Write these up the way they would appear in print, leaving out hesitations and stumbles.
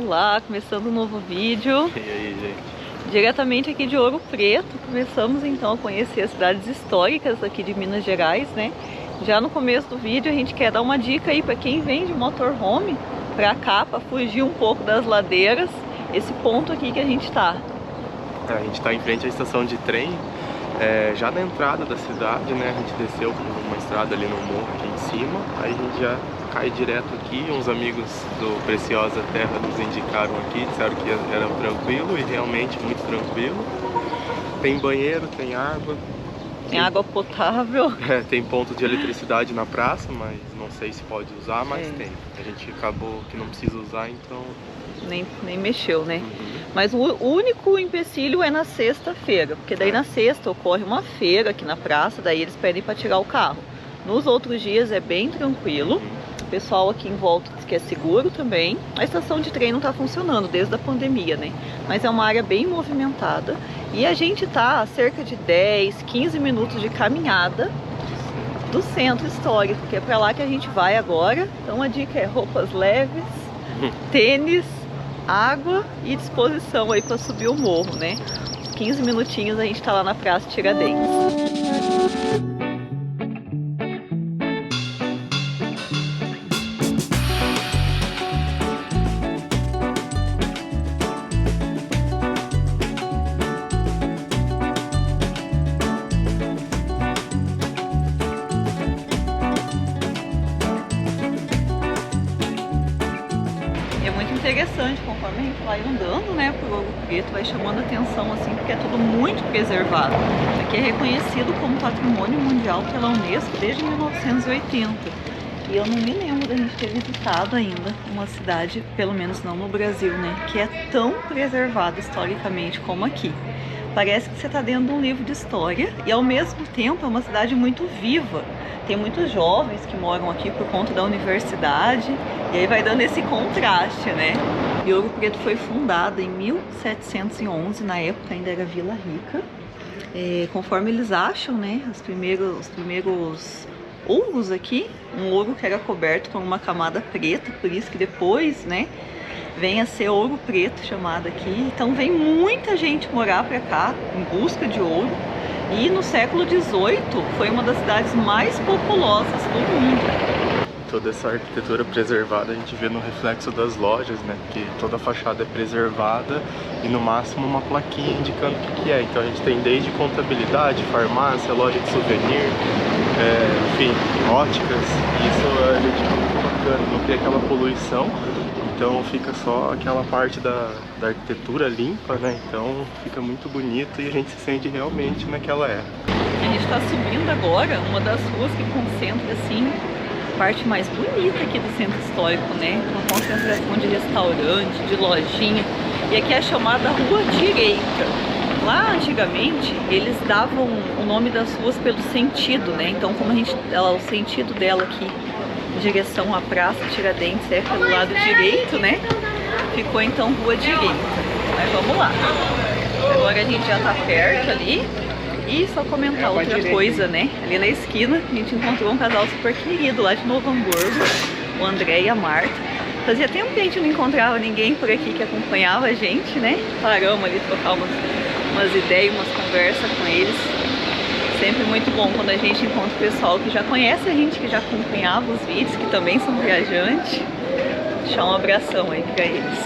Olá, começando um novo vídeo. E aí, gente? Diretamente aqui de Ouro Preto, começamos então a conhecer as cidades históricas aqui de Minas Gerais, né? Já no começo do vídeo a gente quer dar uma dica aí para quem vem de motorhome para cá, para fugir um pouco das ladeiras, esse ponto aqui que a gente tá. A gente tá em frente à estação de trem, já na entrada da cidade, né? A gente desceu por uma estrada ali no morro aqui em cima, aí a gente já cai direto aqui. Uns amigos do Preciosa Terra nos indicaram aqui, disseram que era tranquilo e realmente muito tranquilo. Tem banheiro, tem água. Tem água potável. Tem ponto de eletricidade na praça, mas não sei se pode usar, mas tem. A gente acabou que não precisa usar, então... Nem mexeu, né? Mas o único empecilho é na sexta-feira, porque daí na sexta ocorre uma feira aqui na praça, daí eles pedem para tirar o carro. Nos outros dias é bem tranquilo. O pessoal aqui em volta diz que é seguro também. A estação de trem não está funcionando desde a pandemia, né? Mas é uma área bem movimentada. E a gente tá a cerca de 10, 15 minutos de caminhada do centro histórico, que é para lá que a gente vai agora. Então a dica é roupas leves, tênis, água e disposição aí para subir o morro, né? 15 minutinhos a gente tá lá na Praça Tiradentes. Interessante, conforme a gente vai andando, né, por Ouro Preto, vai chamando atenção, assim, porque é tudo muito preservado. Aqui é reconhecido como Patrimônio Mundial pela Unesco desde 1980. E eu não me lembro da gente ter visitado ainda uma cidade, pelo menos não no Brasil, né, que é tão preservada historicamente como aqui. Parece que você está dentro de um livro de história e, ao mesmo tempo, é uma cidade muito viva. Tem muitos jovens que moram aqui por conta da universidade e aí vai dando esse contraste, né? E Ouro Preto foi fundada em 1711, na época ainda era Vila Rica. Conforme eles acham, né, os primeiros ouros aqui, um ouro que era coberto com uma camada preta, por isso que depois, né, vem a ser Ouro Preto chamado aqui. Então vem muita gente morar pra cá em busca de ouro. E no século XVIII foi uma das cidades mais populosas do mundo. Toda essa arquitetura preservada a gente vê no reflexo das lojas, né? Porque toda a fachada é preservada e no máximo uma plaquinha indicando o que é. Então a gente tem desde contabilidade, farmácia, loja de souvenir, enfim, óticas. Isso a gente fica muito bacana, não tem aquela poluição. Então fica só aquela parte da arquitetura limpa, né? Então fica muito bonito e a gente se sente realmente naquela época. A gente está subindo agora uma das ruas que concentra, assim, a parte mais bonita aqui do centro histórico, né? Uma concentração de restaurante, de lojinha. E aqui é a chamada Rua Direita. Lá antigamente eles davam o nome das ruas pelo sentido, né? Então como o sentido dela aqui em direção à Praça Tiradentes é pelo lado direito, né? Ficou então Rua Direita. Mas vamos lá. Agora a gente já tá perto ali. E só comentar outra coisa, né? Ali na esquina a gente encontrou um casal super querido lá de Novo Hamburgo, o André e a Marta. Fazia tempo que a gente não encontrava ninguém por aqui que acompanhava a gente, né? Paramos ali trocar umas ideias, umas conversas com eles. Sempre muito bom quando a gente encontra o pessoal que já conhece a gente, que já acompanhava os vídeos, que também são viajantes. Deixar um abração aí pra eles.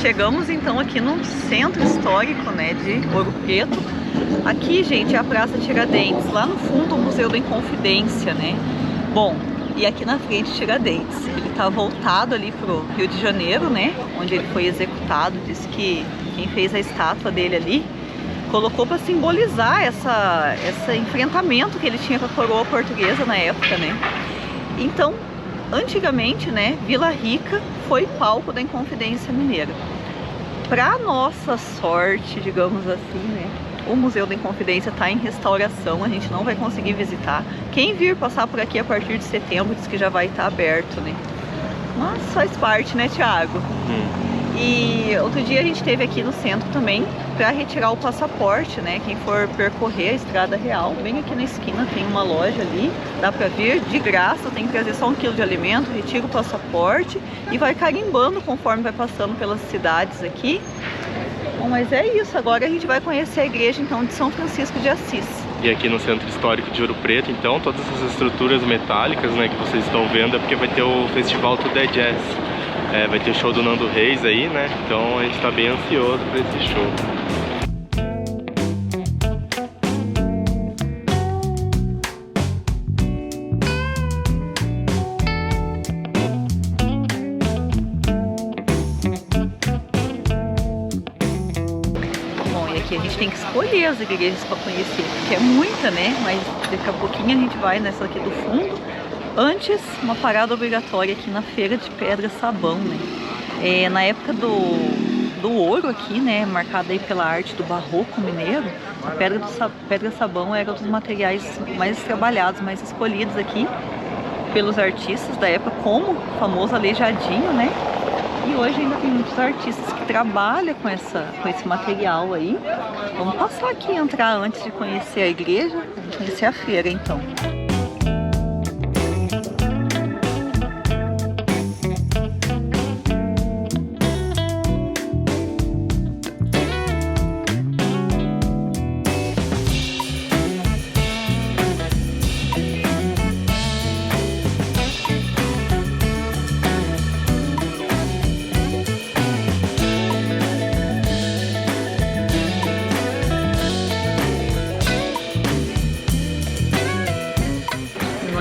Chegamos então aqui no centro histórico, né, de Ouro Preto. Aqui, gente, é a Praça Tiradentes. Lá no fundo o Museu da Inconfidência, né? Bom, e aqui na frente Tiradentes. Ele tá voltado ali pro Rio de Janeiro, né? Onde ele foi executado. Diz que quem fez a estátua dele ali colocou para simbolizar esse enfrentamento que ele tinha com a coroa portuguesa na época, né? Então, Antigamente, né, Vila Rica foi palco da Inconfidência Mineira. Para nossa sorte, digamos assim, né, o Museu da Inconfidência está em restauração, a gente não vai conseguir visitar. Quem vir passar por aqui a partir de setembro diz que já vai estar aberto, né? Mas faz parte, né, Thiago? E outro dia a gente esteve aqui no centro também para retirar o passaporte, né? Quem for percorrer a Estrada Real, bem aqui na esquina tem uma loja ali, dá para vir de graça, tem que trazer só 1 quilo de alimento, retira o passaporte e vai carimbando conforme vai passando pelas cidades aqui. Bom, mas é isso, agora a gente vai conhecer a igreja então de São Francisco de Assis. E aqui no Centro Histórico de Ouro Preto, então, todas essas estruturas metálicas, né, que vocês estão vendo é porque vai ter o Festival Today Jazz. Vai ter o show do Nando Reis aí, né? Então a gente tá bem ansioso para esse show. Bom, e aqui a gente tem que escolher as igrejas para conhecer, porque é muita, né? Mas daqui a pouquinho a gente vai nessa aqui do fundo. Antes, uma parada obrigatória aqui na Feira de Pedra Sabão, né? Na época do ouro aqui, né, marcada aí pela arte do barroco mineiro, a pedra sabão era um dos materiais mais trabalhados, mais escolhidos aqui pelos artistas da época, como o famoso Aleijadinho, né? E hoje ainda tem muitos artistas que trabalham com esse material aí. Vamos passar aqui e entrar antes de conhecer a igreja, conhecer a feira então.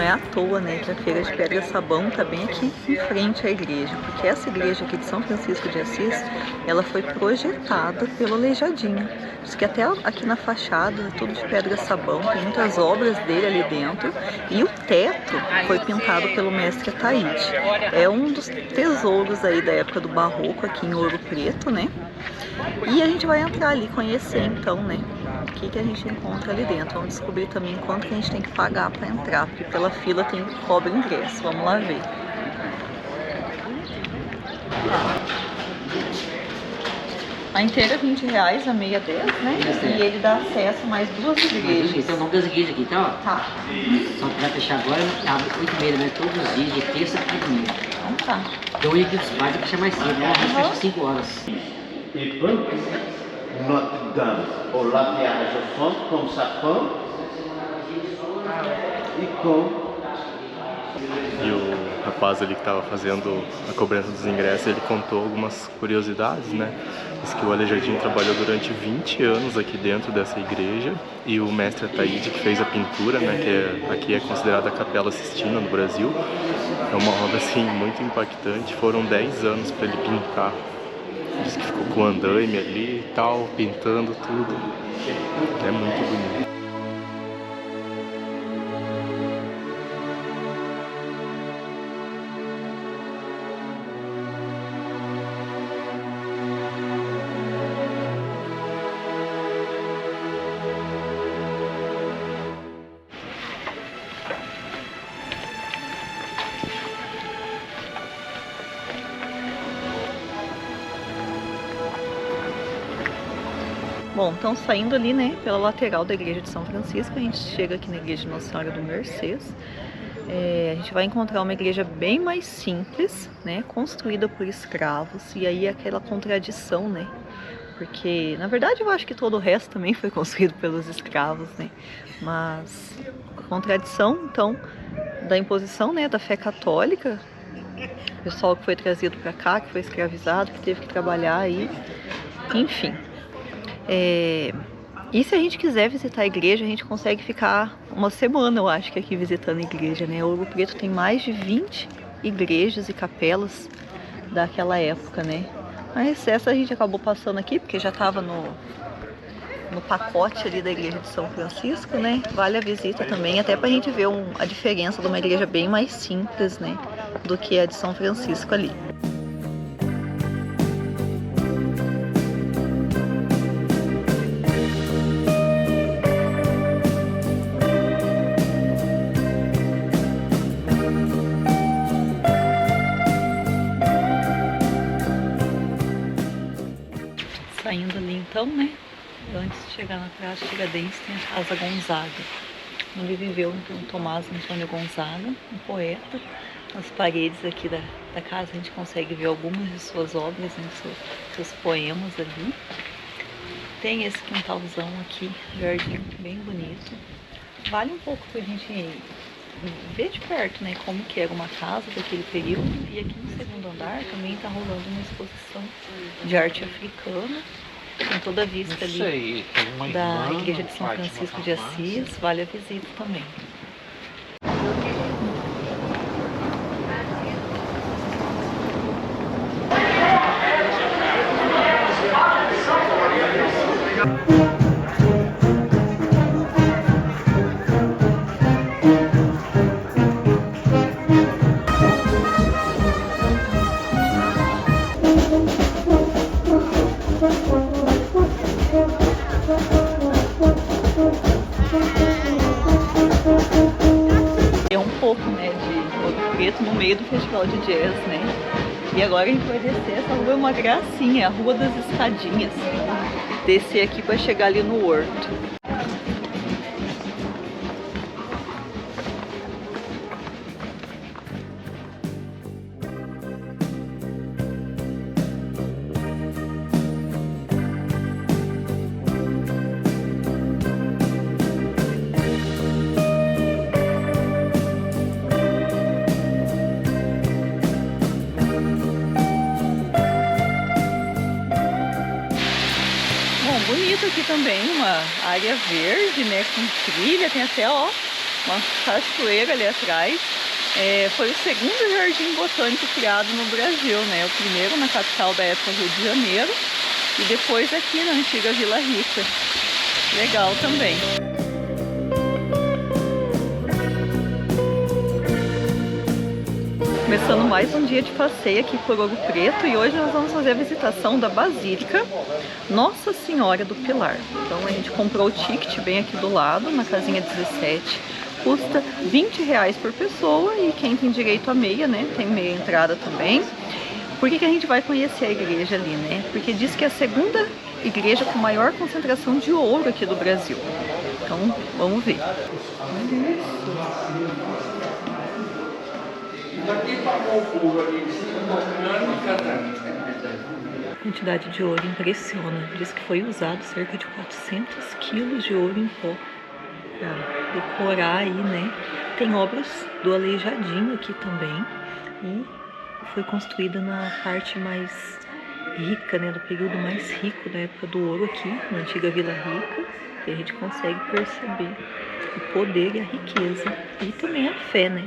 À toa, né, que a Feira de Pedra Sabão tá bem aqui em frente à igreja, porque essa igreja aqui de São Francisco de Assis, ela foi projetada pelo Aleijadinho. Diz que até aqui na fachada é tudo de pedra sabão, tem muitas obras dele ali dentro, e o teto foi pintado pelo mestre Ataíde. É um dos tesouros aí da época do barroco aqui em Ouro Preto, né? E a gente vai entrar ali conhecer então, né? O que a gente encontra ali dentro. Vamos descobrir também quanto que a gente tem que pagar para entrar, porque pela fila cobra ingresso. Vamos lá ver. A inteira R$20, a meia 10, né? E ele dá acesso a mais 2 igrejas. Esse é o nome das igrejas aqui, tá? Tá. Só que vai fechar agora, abre 8h30, né? Todos os dias, de terça a domingo. Então tá. Então ia aqui dos pais, vai fechar mais cedo, né? Fecha 5 horas. Notre-Dame au latéage au fond, comme ça comme e com. E o rapaz ali que estava fazendo a cobrança dos ingressos, ele contou algumas curiosidades, né? Diz que o Aleijadinho trabalhou durante 20 anos aqui dentro dessa igreja, e o mestre Ataíde, que fez a pintura, né, que aqui é considerada a Capela Sistina no Brasil, é uma obra assim muito impactante. Foram 10 anos para ele pintar. Diz que ficou com o andaime ali e tal, pintando tudo. É muito bonito. Bom, então saindo ali, né, pela lateral da igreja de São Francisco, a gente chega aqui na igreja de Nossa Senhora do Mercês. A gente vai encontrar uma igreja bem mais simples, né, construída por escravos, e aí aquela contradição, né, porque na verdade eu acho que todo o resto também foi construído pelos escravos, né, mas a contradição, então, da imposição, né, da fé católica, o pessoal que foi trazido para cá, que foi escravizado, que teve que trabalhar aí, enfim. E se a gente quiser visitar a igreja, a gente consegue ficar uma semana, eu acho, que aqui visitando a igreja, né? Ouro Preto tem mais de 20 igrejas e capelas daquela época, né? Mas essa a gente acabou passando aqui, porque já estava no pacote ali da igreja de São Francisco, né? Vale a visita também, até pra gente ver a diferença de uma igreja bem mais simples, né? do que a de São Francisco ali. Saindo ali então, né? Antes de chegar na Praça Tiradentes tem a Casa Gonzaga, onde viveu então Tomás Antônio Gonzaga, um poeta. Nas paredes aqui da casa a gente consegue ver algumas de suas obras, né, seus poemas ali. Tem esse quintalzão aqui, jardim bem bonito. Vale um pouco pra gente ver de perto, né, como que era uma casa daquele período. E aqui no segundo andar também tá rolando uma exposição de arte africana. Tem toda a vista ali da Igreja de São Francisco de Assis, vale a visita também. No meio do festival de jazz, né? E agora a gente vai descer. Essa rua é uma gracinha, a Rua das Escadinhas. Descer aqui para chegar ali no Horto. Bonito aqui também, uma área verde, né, com trilha, tem até, ó, uma cachoeira ali atrás. Foi o segundo jardim botânico criado no Brasil, né, o primeiro na capital da época, Rio de Janeiro, e depois aqui na antiga Vila Rica. Legal também. Começando mais um dia de passeio aqui por Ouro Preto, e hoje nós vamos fazer a visitação da Basílica Nossa Senhora do Pilar. Então a gente comprou o ticket bem aqui do lado, na casinha 17, custa R$20 por pessoa, e quem tem direito a meia, né, tem meia entrada também. Por que a gente vai conhecer a igreja ali, né? Porque diz que é a segunda igreja com maior concentração de ouro aqui do Brasil. Então vamos ver. A quantidade de ouro impressiona. Diz que foi usado cerca de 400 quilos de ouro em pó para decorar aí, né? Tem obras do Aleijadinho aqui também, e foi construída na parte mais rica, né? Do período mais rico da época do ouro aqui, na antiga Vila Rica. E a gente consegue perceber o poder e a riqueza e também a fé, né,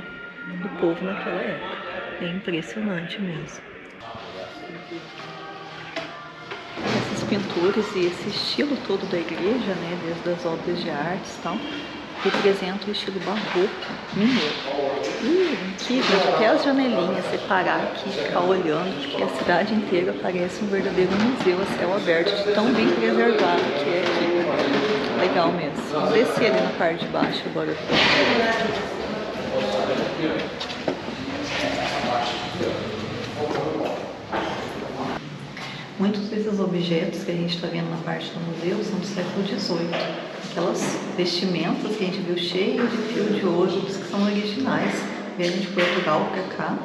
do povo naquela época. É impressionante mesmo. Essas pinturas e esse estilo todo da igreja, né, desde as obras de artes e tal, representam o estilo barroco mineiro. E aqui, gente, até as janelinhas, separar aqui, ficar olhando, porque a cidade inteira parece um verdadeiro museu a céu aberto, de tão bem preservado que é aqui. Legal mesmo. Vamos descer ali na parte de baixo agora. Muitos desses objetos que a gente está vendo na parte do museu são do século XVIII. Aquelas vestimentas que a gente viu cheias de fio de ouro, que são originais, vieram de Portugal para cá,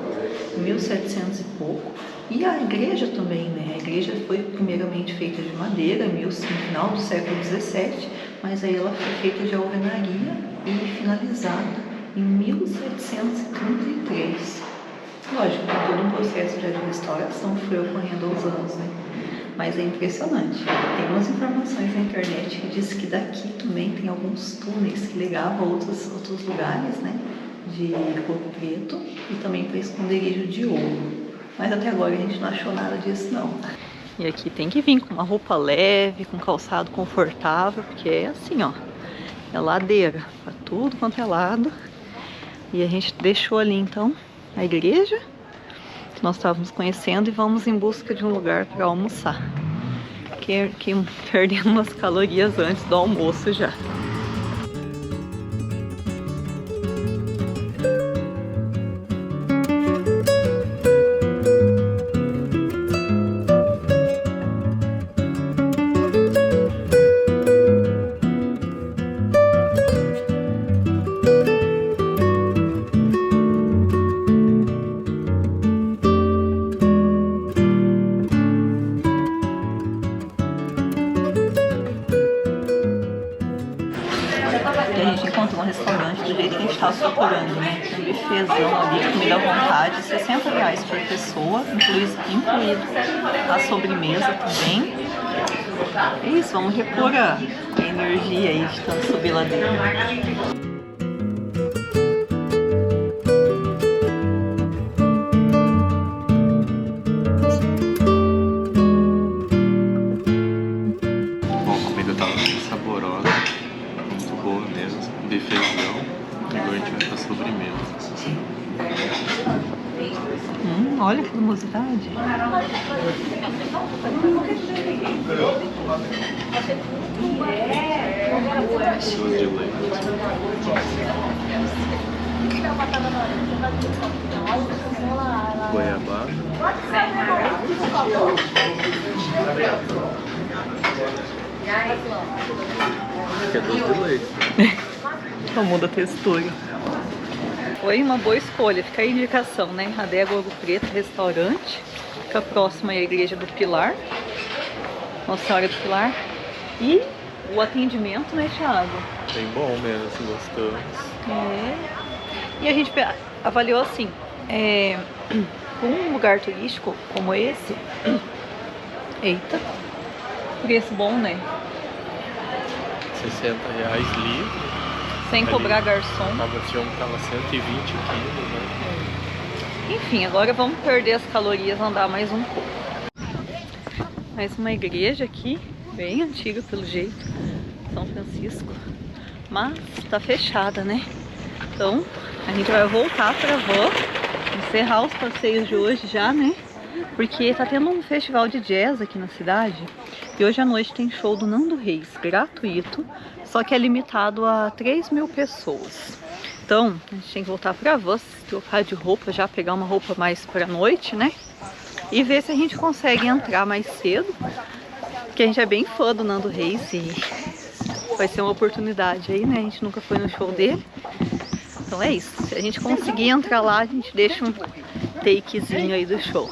em 1700 e pouco. E a igreja também, né? A igreja foi primeiramente feita de madeira, no final do século XVII, mas aí ela foi feita de alvenaria e finalizada em 1733. Lógico, todo um processo de restauração foi ocorrendo aos anos, né? Mas é impressionante. Tem umas informações na internet que diz que daqui também tem alguns túneis que ligavam a outros lugares, né? De Ouro Preto, e também para esconderijo de ouro. Mas até agora a gente não achou nada disso, não. E aqui tem que vir com uma roupa leve, com calçado confortável, porque é assim, ó. É ladeira, para tudo quanto é lado. E a gente deixou ali, então, a igreja que nós estávamos conhecendo e vamos em busca de um lugar para almoçar. Que perdendo umas calorias antes do almoço já. A gente encontrou um restaurante do jeito que a gente estava procurando, né? Um bifezão ali, comida à vontade, R$60 por pessoa, incluído a sobremesa também. É isso, vamos repor a energia aí de tanto subir lá dentro. Olha que cremosidade. Goiabada. Acho que é doce de leite. Só muda a textura. Foi uma boa escolha, fica a indicação, né? Adega Ouro Preto Restaurante, fica próximo à Igreja do Pilar, Nossa Senhora do Pilar. E o atendimento, né, Thiago? Bem bom mesmo, assim, gostamos. É. E a gente avaliou assim, um lugar turístico como esse, eita, preço bom, né? R$60 livre. Sem cobrar garçom. Tava 120 quilos, né? Enfim, agora vamos perder as calorias, andar mais um pouco. Mais uma igreja aqui, bem antiga pelo jeito, São Francisco. Mas tá fechada, né? Então, a gente vai voltar pra van, encerrar os passeios de hoje já, né? Porque tá tendo um festival de jazz aqui na cidade. E hoje à noite tem show do Nando Reis, gratuito. Só que é limitado a 3.000 pessoas. Então, a gente tem que voltar pra van, trocar de roupa, já pegar uma roupa mais pra noite, né? E ver se a gente consegue entrar mais cedo. Porque a gente é bem fã do Nando Reis e vai ser uma oportunidade aí, né? A gente nunca foi no show dele. Então é isso. Se a gente conseguir entrar lá, a gente deixa um takezinho aí do show.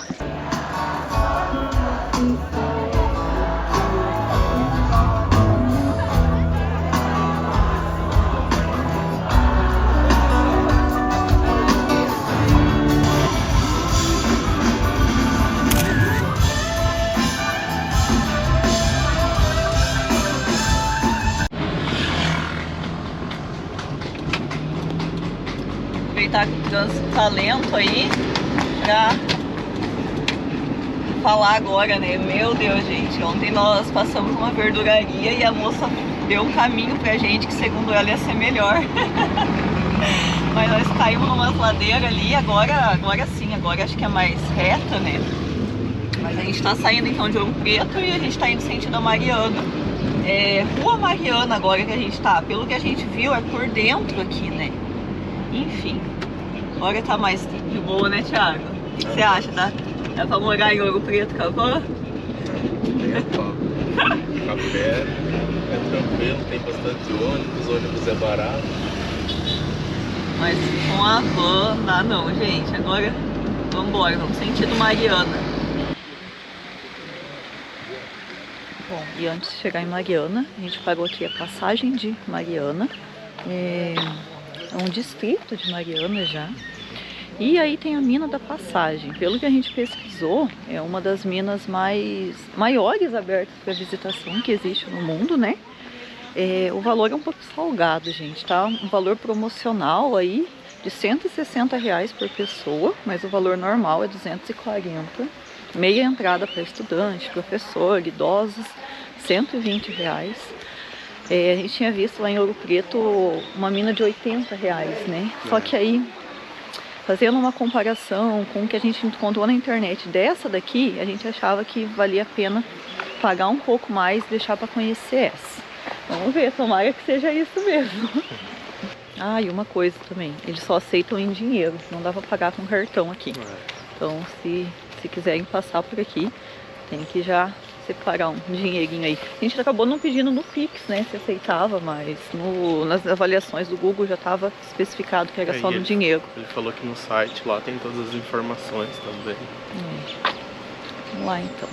Aproveitar que o trânsito tá lento aí pra falar agora, né? Meu Deus, gente, ontem nós passamos uma verduraria e a moça deu um caminho pra gente que segundo ela ia ser melhor. Mas nós caímos numa ladeira ali, agora sim, agora acho que é mais reta, né? Mas a gente tá saindo então de Ouro Preto e a gente tá indo sentido a Mariana. É Rua Mariana agora que a gente tá, pelo que a gente viu é por dentro aqui, né? Enfim, agora tá mais de boa, né, Thiago? O que você acha? Dá pra morar em Ouro Preto, Cavã? É top. Café é tranquilo, tem bastante ônibus é barato. Mas com a van, dá não, gente. Agora, vamos embora, vamos sentido Mariana. Bom, e antes de chegar em Mariana, a gente pagou aqui a passagem de Mariana. É um distrito de Mariana já. E aí tem a mina da Passagem. Pelo que a gente pesquisou, é uma das minas maiores abertas para visitação que existe no mundo, né? O valor é um pouco salgado, gente, tá? Um valor promocional aí de R$160 por pessoa, mas o valor normal é 240. Meia entrada para estudante, professor, idosos, R$120. A gente tinha visto lá em Ouro Preto uma mina de R$80, né? Só que aí Fazendo uma comparação com o que a gente encontrou na internet dessa daqui, a gente achava que valia a pena pagar um pouco mais e deixar para conhecer essa. Vamos ver, tomara que seja isso mesmo. Ah, e uma coisa também, eles só aceitam em dinheiro, não dá para pagar com cartão aqui. Então, se quiserem passar por aqui, tem que já separar um dinheirinho aí. A gente acabou não pedindo no Pix, né, se aceitava, mas nas avaliações do Google já estava especificado que era só no dinheiro. Ele falou que no site lá tem todas as informações também. Vamos lá então.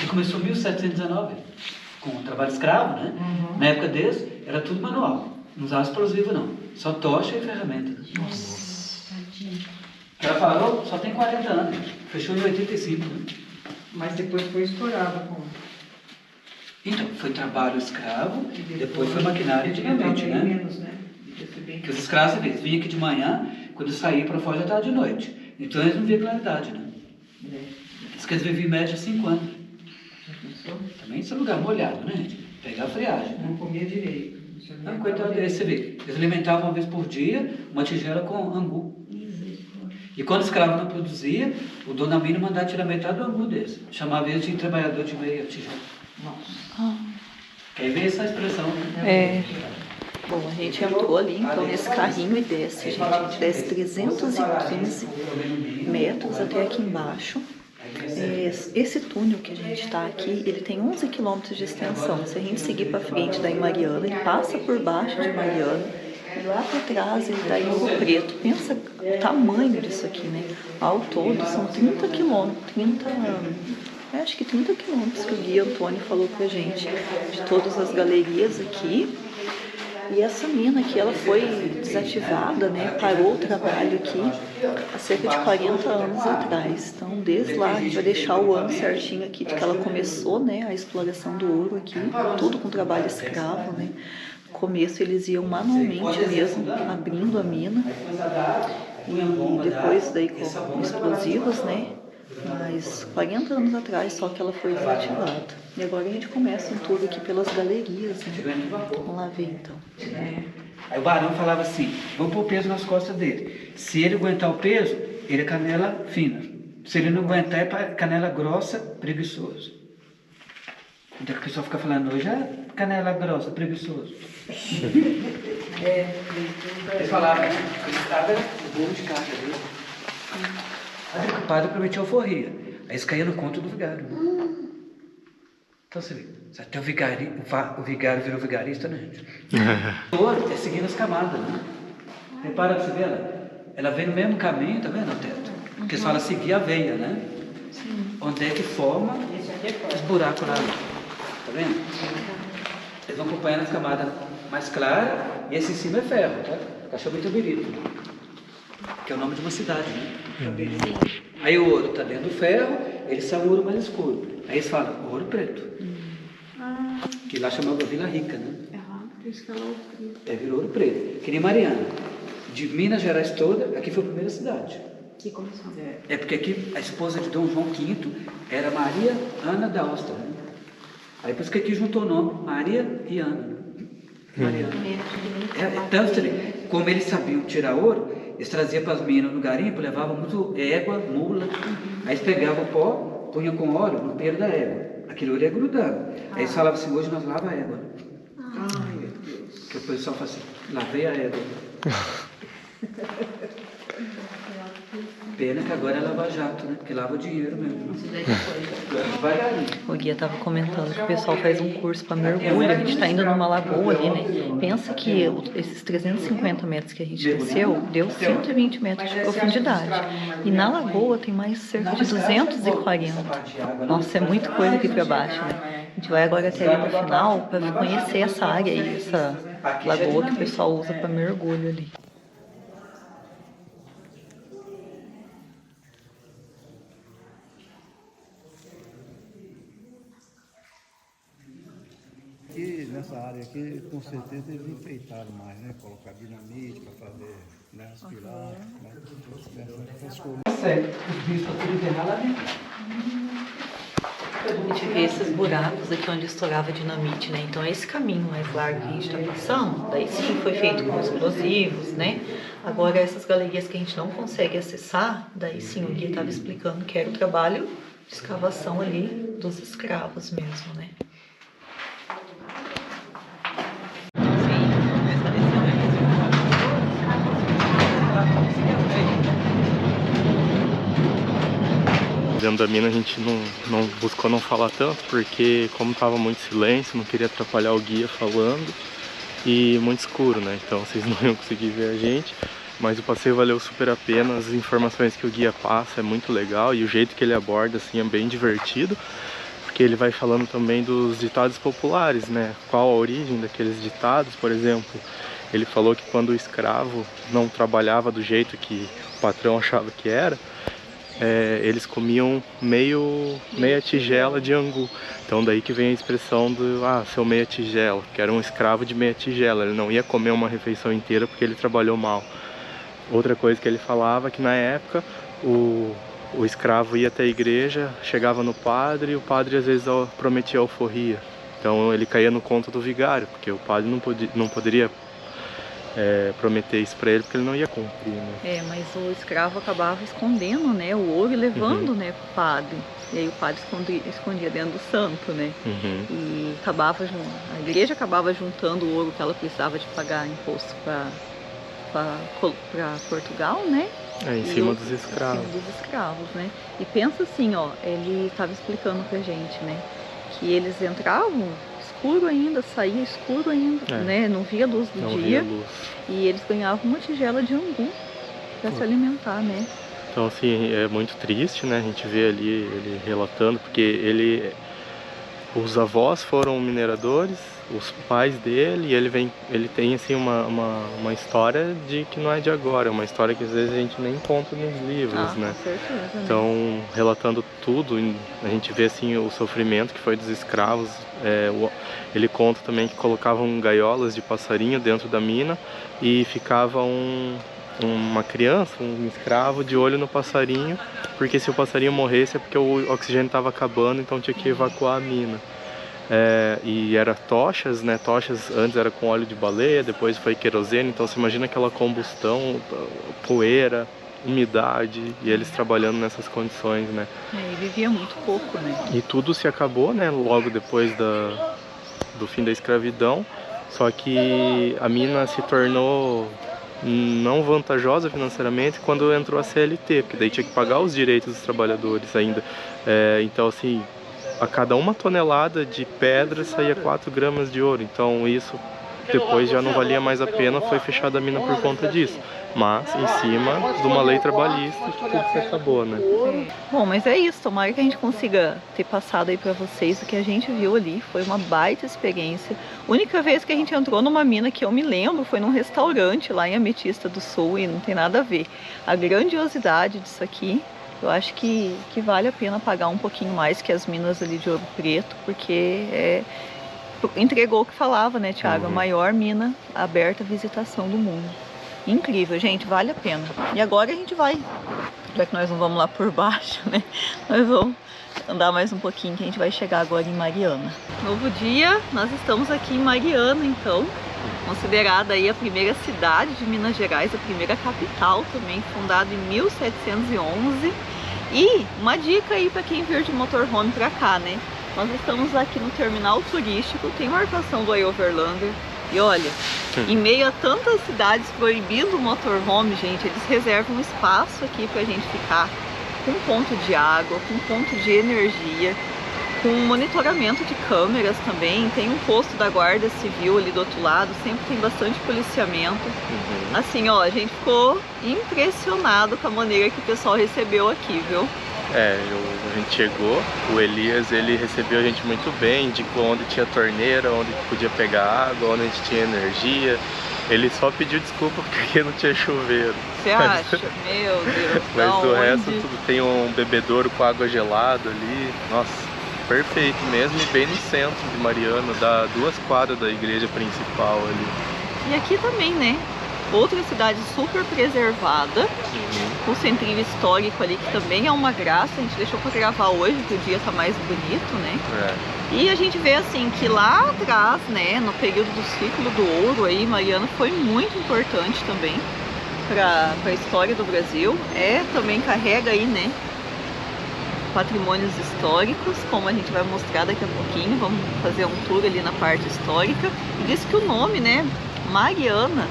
Começou em 1719, com o trabalho escravo, né? Na época deles, era tudo manual. Não usava explosivo, não. Só tocha e ferramenta. Nossa. Ela parou, só tem 40 anos. Fechou em 85, né? Mas depois foi estourado com... Então, foi trabalho escravo, depois foi maquinário antigamente, né? Menos, né? Que os escravos, eles vinham aqui de manhã, quando saíam para fora já estava de noite. Então eles não viam claridade, né? Diz que eles viviam em média 5 anos. Também esse lugar molhado, né? Pegar a friagem. Não comia direito. Não, coitado desse, você vê. Eles alimentavam uma vez por dia uma tigela com angu. E quando o escravo não produzia, o dono da mina mandava tirar metade do angu desse. Chamava ele de trabalhador de meia tigela. Nossa. Quer ver essa expressão, né? Bom, a gente entrou ali então nesse carrinho e desce, gente. A gente desce 315 metros até aqui embaixo. Esse túnel que a gente está aqui, ele tem 11 quilômetros de extensão. Se a gente seguir para frente daí em Mariana, ele passa por baixo de Mariana e lá para trás ele dá em Ouro Preto. Pensa o tamanho disso aqui, né? Ao todo são 30 quilômetros, acho que 30 quilômetros que o guia Antônio falou pra gente, de todas as galerias aqui. E essa mina aqui, ela foi desativada, né? Parou o trabalho aqui há cerca de 40 anos atrás. Então, desde lá, a gente vai deixar o ano certinho aqui de que ela começou, né? A exploração do ouro aqui, tudo com trabalho escravo, né? No começo, eles iam manualmente mesmo, abrindo a mina. E depois, daí, com explosivos, né? Mas 40 anos atrás só que ela foi desativada. E agora a gente começa um tour aqui pelas galerias, né? Vamos lá ver então. Aí o barão falava assim, vamos pôr o peso nas costas dele. Se ele aguentar o peso, ele é canela fina. Se ele não aguentar, é canela grossa, preguiçoso. Então o pessoal fica falando, hoje é canela grossa, preguiçoso. Eles falavam, ele estava o bolo de carga dele. Aí o padre prometia alforria. Aí eles caíam no conto do vigário. Então você vê, até o vigário virou vigarista, né, gente? Ouro é seguindo as camadas, né? Repara pra você ver, ela vem no mesmo caminho, tá vendo, o teto? Porque só ela seguir a veia, né? Sim. Onde é que forma os buracos lá, tá vendo? Eles vão acompanhando as camadas mais claras, e esse em cima é ferro, tá? Cachorro Itabirito, que é o nome de uma cidade, né? Aí o ouro está dentro do ferro, eles são ouro mais escuro. Aí eles falam ouro preto. Que lá chamava Vila Rica, né? Virou ouro preto. Que nem Mariana. De Minas Gerais toda, aqui foi a primeira cidade. Que começou. É porque aqui a esposa de Dom João V era Maria Ana da Ostra. Né? Aí por isso que aqui juntou o nome Maria e Ana. Mariana. Tanto como eles sabiam tirar ouro, eles traziam para as minas no garimpo, levavam muito égua, mula. Aí eles pegavam o pó, punham com óleo no pelo da égua. Aquele ouro é grudado. Aí eles falavam assim, hoje nós lavamos a égua. Ai, meu Deus. Que o pessoal fala assim, lavei a égua. Pena que agora é lava-jato, né? Porque lava o dinheiro mesmo. Devagarinho. O guia tava comentando que o pessoal faz um curso para mergulho, a gente tá indo numa lagoa ali, né? Pensa que esses 350 metros que a gente desceu, deu 120 metros de profundidade. E na lagoa tem mais cerca de 240. Nossa, é muita coisa aqui para baixo, né? A gente vai agora até ali no final para conhecer essa área aí, essa lagoa que o pessoal usa para mergulho ali. Aqui, nessa área aqui, com certeza eles enfeitaram mais, né? Colocar dinamite para fazer, né, as pilares, né? Essas coisas. Sério, os bichos estão tudo enterrados lá dentro. A gente vê esses buracos aqui onde estourava dinamite, né? Então esse caminho mais largo que a gente está passando, daí sim foi feito com explosivos, né? Agora essas galerias que a gente não consegue acessar, daí sim o guia estava explicando que era o trabalho de escavação ali dos escravos mesmo, né? Dentro da mina a gente não buscou não falar tanto, porque como estava muito silêncio, não queria atrapalhar o guia falando e muito escuro, né? Então vocês não iam conseguir ver a gente, mas o passeio valeu super a pena, as informações que o guia passa é muito legal e o jeito que ele aborda assim é bem divertido, porque ele vai falando também dos ditados populares, né? Qual a origem daqueles ditados, por exemplo, ele falou que quando o escravo não trabalhava do jeito que o patrão achava que era, eles comiam meia tigela de angu. Então daí que vem a expressão do seu meia tigela, que era um escravo de meia tigela. Ele não ia comer uma refeição inteira porque ele trabalhou mal. Outra coisa que ele falava é que na época o escravo ia até a igreja, chegava no padre e o padre às vezes prometia alforria. Então ele caía no conto do vigário, porque o padre não poderia prometer isso pra ele, porque ele não ia cumprir, né? Mas o escravo acabava escondendo, né, o ouro e levando, né, pro padre. E aí o padre escondia dentro do santo, né? E a igreja acabava juntando o ouro que ela precisava de pagar imposto para Portugal, né? Em cima dos escravos. Em cima dos escravos, né? E pensa assim, ó, ele estava explicando pra gente, né, que eles entravam escuro ainda, saía escuro ainda, né? Não via luz do dia. E eles ganhavam uma tigela de angu para se alimentar, né? Então assim, é muito triste, né? A gente vê ali ele relatando, porque os avós foram mineradores, os pais dele, e ele tem assim uma história que não é de agora, é uma história que às vezes a gente nem encontra nos livros, né? Com certeza, né? Então, relatando tudo, a gente vê assim o sofrimento que foi dos escravos. Ele conta também que colocavam gaiolas de passarinho dentro da mina e ficava uma criança, um escravo, de olho no passarinho, porque se o passarinho morresse é porque o oxigênio estava acabando, então tinha que evacuar a mina. E era tochas, né? Tochas antes era com óleo de baleia, depois foi querosene, então você imagina aquela combustão, poeira, umidade, e eles trabalhando nessas condições, né? E vivia muito pouco, né? E tudo se acabou, né? Logo depois do fim da escravidão, só que a mina se tornou não vantajosa financeiramente quando entrou a CLT, porque daí tinha que pagar os direitos dos trabalhadores ainda. Então assim, a cada 1 tonelada de pedra saía 4 gramas de ouro, então isso depois já não valia mais a pena, foi fechada a mina por conta disso. Mas em cima de uma lei trabalhista que tudo se acabou, né? Bom, mas é isso, tomara que a gente consiga ter passado aí pra vocês o que a gente viu ali, foi uma baita experiência. A única vez que a gente entrou numa mina que eu me lembro foi num restaurante lá em Ametista do Sul e não tem nada a ver. A grandiosidade disso aqui, eu acho que vale a pena pagar um pouquinho mais que as minas ali de Ouro Preto, porque entregou o que falava, né, Thiago? A maior mina aberta à visitação do mundo. Incrível, gente, vale a pena. E agora a gente vai, já que nós não vamos lá por baixo, né? Nós vamos andar mais um pouquinho, que a gente vai chegar agora em Mariana. Novo dia, nós estamos aqui em Mariana, então, considerada aí a primeira cidade de Minas Gerais, a primeira capital também, fundada em 1711. E uma dica aí para quem vir de motorhome para cá, né? Nós estamos aqui no terminal turístico, tem marcação do iOverlander, E olha, em meio a tantas cidades proibindo o motorhome, gente, eles reservam espaço aqui pra gente ficar com ponto de água, com ponto de energia, com monitoramento de câmeras também. Tem um posto da Guarda Civil ali do outro lado, sempre tem bastante policiamento. Assim, ó, a gente ficou impressionado com a maneira que o pessoal recebeu aqui, viu? A gente chegou, o Elias, ele recebeu a gente muito bem, indicou onde tinha torneira, onde podia pegar água, onde a gente tinha energia. Ele só pediu desculpa porque aqui não tinha chuveiro. Você acha? Meu Deus. Mas do resto tudo, tem um bebedouro com água gelada ali. Nossa, perfeito mesmo, e bem no centro de Mariana, dá 2 quadras da igreja principal ali. E aqui também, né? Outra cidade super preservada, o centrinho histórico ali, que também é uma graça. A gente deixou para gravar hoje, que o dia tá mais bonito, né? E a gente vê assim que lá atrás, né, no período do ciclo do ouro aí, Mariana foi muito importante também para a história do Brasil. Também carrega aí, né, patrimônios históricos, como a gente vai mostrar daqui a pouquinho. Vamos fazer um tour ali na parte histórica. E diz que o nome, né, Mariana,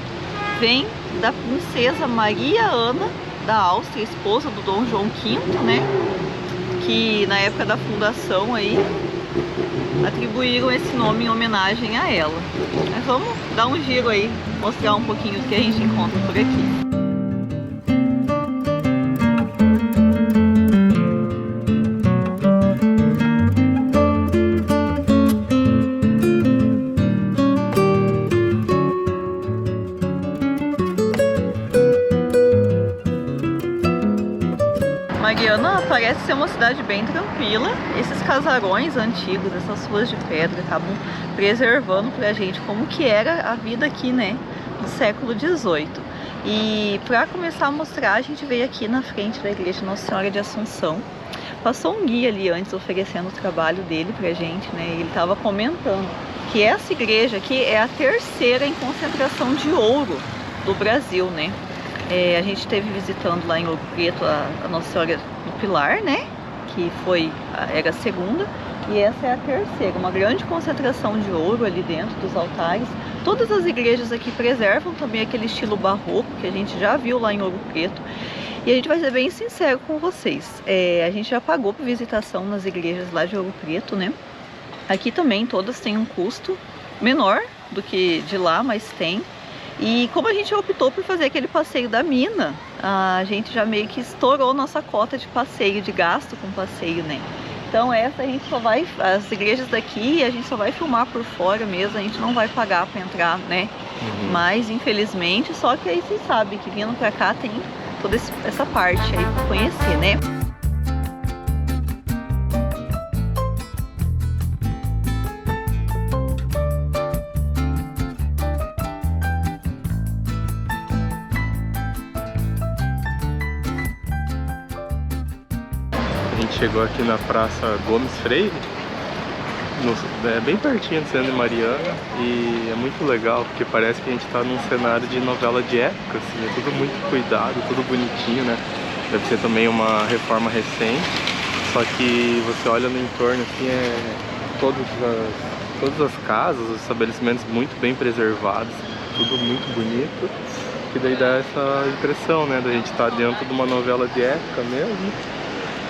vem da princesa Maria Ana da Áustria, esposa do Dom João V, né? Que na época da fundação aí atribuíram esse nome em homenagem a ela. Mas vamos dar um giro aí, mostrar um pouquinho do que a gente encontra por aqui. Mariana parece ser uma cidade bem tranquila. Esses casarões antigos, essas ruas de pedra, acabam preservando pra gente como que era a vida aqui, né, no século XVIII. E para começar a mostrar, a gente veio aqui na frente da igreja Nossa Senhora de Assunção. Passou um guia ali antes oferecendo o trabalho dele pra gente, né, e ele estava comentando que essa igreja aqui é a 3ª em concentração de ouro do Brasil, né. A gente esteve visitando lá em Ouro Preto a Nossa Senhora do Pilar, né? Que era a 2ª, e essa é a 3ª, uma grande concentração de ouro ali dentro dos altares. Todas as igrejas aqui preservam também aquele estilo barroco que a gente já viu lá em Ouro Preto. E a gente vai ser bem sincero com vocês, a gente já pagou por visitação nas igrejas lá de Ouro Preto, né? Aqui também todas têm um custo menor do que de lá, mas tem. E como a gente optou por fazer aquele passeio da mina, a gente já meio que estourou nossa cota de passeio, de gasto com passeio, né? Então essa a gente só vai, as igrejas daqui a gente só vai filmar por fora mesmo, a gente não vai pagar para entrar, né? Mas infelizmente, só que aí vocês sabem que vindo pra cá tem toda essa parte aí pra conhecer, né? Chegou aqui na Praça Gomes Freire, bem pertinho do centro de Mariana, e é muito legal porque parece que a gente está num cenário de novela de época, assim, é tudo muito cuidado, tudo bonitinho, né? Deve ser também uma reforma recente, só que você olha no entorno, assim, todas as casas, os estabelecimentos muito bem preservados, tudo muito bonito, que daí dá essa impressão, né, da gente estar dentro de uma novela de época mesmo.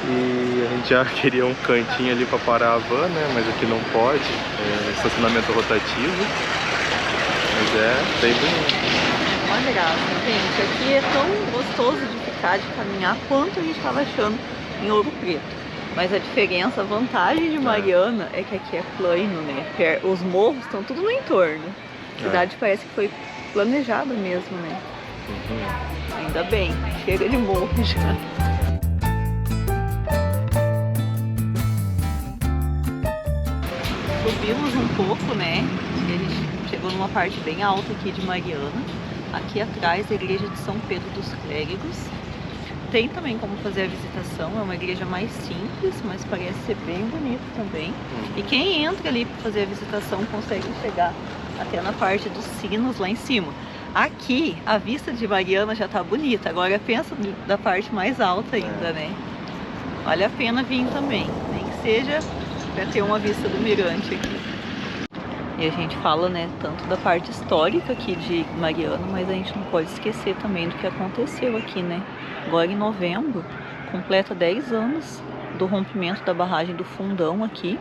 E a gente já queria um cantinho ali para parar a van, né? Mas aqui não pode, estacionamento rotativo. Mas bem bonito. Olha, graça, gente, aqui é tão gostoso de ficar, de caminhar, quanto a gente estava achando em Ouro Preto. Mas a diferença, a vantagem de Mariana é que aqui é plano, né? Os morros estão tudo no entorno. A cidade parece que foi planejada mesmo, né? Ainda bem, chega de morro já. Subimos um pouco, né? E a gente chegou numa parte bem alta aqui de Mariana. Aqui atrás a igreja de São Pedro dos Clérigos. Tem também como fazer a visitação, é uma igreja mais simples, mas parece ser bem bonito também. E quem entra ali para fazer a visitação consegue chegar até na parte dos sinos lá em cima. Aqui a vista de Mariana já tá bonita, agora pensa da parte mais alta ainda, né? Vale a pena vir também, nem que seja para ter uma vista do mirante aqui. E a gente fala, né, tanto da parte histórica aqui de Mariana, mas a gente não pode esquecer também do que aconteceu aqui, né? Agora em novembro, completa 10 anos do rompimento da barragem do Fundão aqui.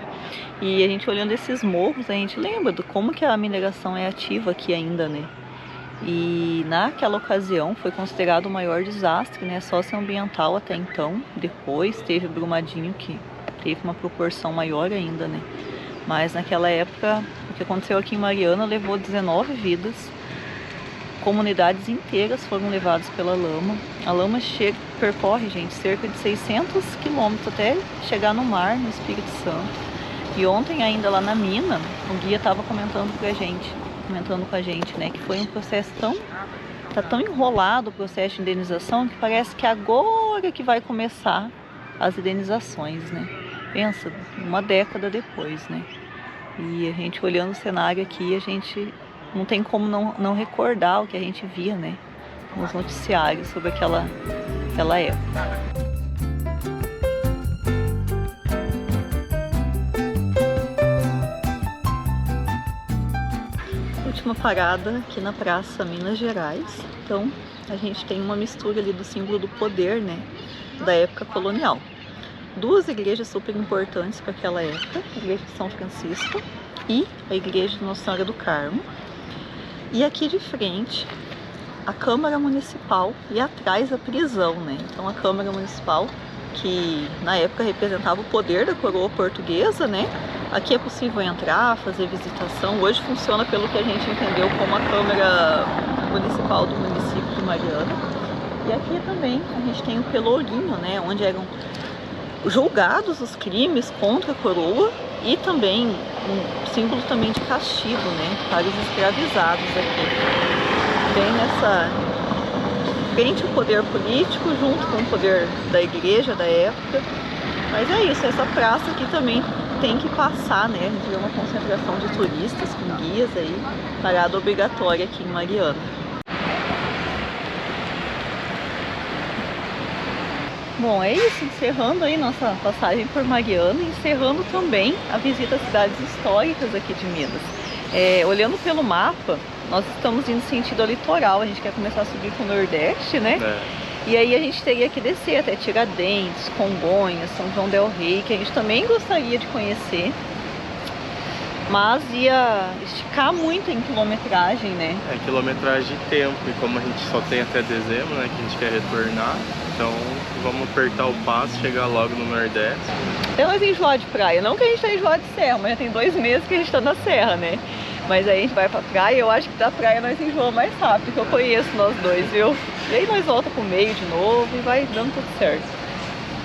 E a gente olhando esses morros, a gente lembra de como que a mineração é ativa aqui ainda, né? E naquela ocasião foi considerado o maior desastre, né, socioambiental até então. Depois teve Brumadinho, que teve uma proporção maior ainda, né? Mas naquela época, o que aconteceu aqui em Mariana levou 19 vidas. Comunidades inteiras foram levadas pela lama. A lama percorre, gente, cerca de 600 quilômetros até chegar no mar, no Espírito Santo. E ontem ainda lá na mina, o guia estava comentando com a gente, né, que foi um processo tá tão enrolado o processo de indenização que parece que agora que vai começar as indenizações, né? Pensa, uma década depois, né? E a gente olhando o cenário aqui, a gente não tem como não recordar o que a gente via, né, nos noticiários sobre aquela época. Última parada aqui na Praça Minas Gerais. Então a gente tem uma mistura ali do símbolo do poder, né, da época colonial. Duas igrejas super importantes para aquela época, a igreja de São Francisco e a igreja de Nossa Senhora do Carmo. E aqui de frente a Câmara Municipal e atrás a prisão, né? Então a Câmara Municipal, que na época representava o poder da coroa portuguesa, né? Aqui é possível entrar, fazer visitação. Hoje funciona, pelo que a gente entendeu, como a Câmara Municipal do município de Mariana. E aqui também a gente tem o Pelourinho, né? Onde eram julgados os crimes contra a coroa e também um símbolo também de castigo, né, para os escravizados aqui. Bem nessa frente o poder político junto com o poder da igreja da época. Mas é isso, essa praça aqui também tem que passar, né? A gente vê uma concentração de turistas com guias aí, parada obrigatória aqui em Mariana. Bom, é isso, encerrando aí nossa passagem por Mariana, encerrando também a visita às cidades históricas aqui de Minas. Olhando pelo mapa, nós estamos indo sentido ao litoral, a gente quer começar a subir para o Nordeste, né? E aí a gente teria que descer até Tiradentes, Congonhas, São João del Rei, que a gente também gostaria de conhecer. Mas ia esticar muito em quilometragem, né? Quilometragem de tempo, e como a gente só tem até dezembro, né, que a gente quer retornar, então vamos apertar o passo, chegar logo no Nordeste. Até nós enjoar de praia, não que a gente tá enjoado de serra, mas já tem 2 meses que a gente tá na serra, né? Mas aí a gente vai pra praia, eu acho que da praia nós enjoamos mais rápido, que eu conheço nós dois, viu? E aí nós volta pro meio de novo e vai dando tudo certo.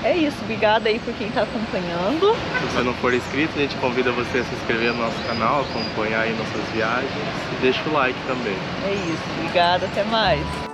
É isso, obrigada aí por quem tá acompanhando. Se você não for inscrito, a gente convida você a se inscrever no nosso canal, acompanhar aí nossas viagens e deixa o like também. É isso, obrigada, até mais.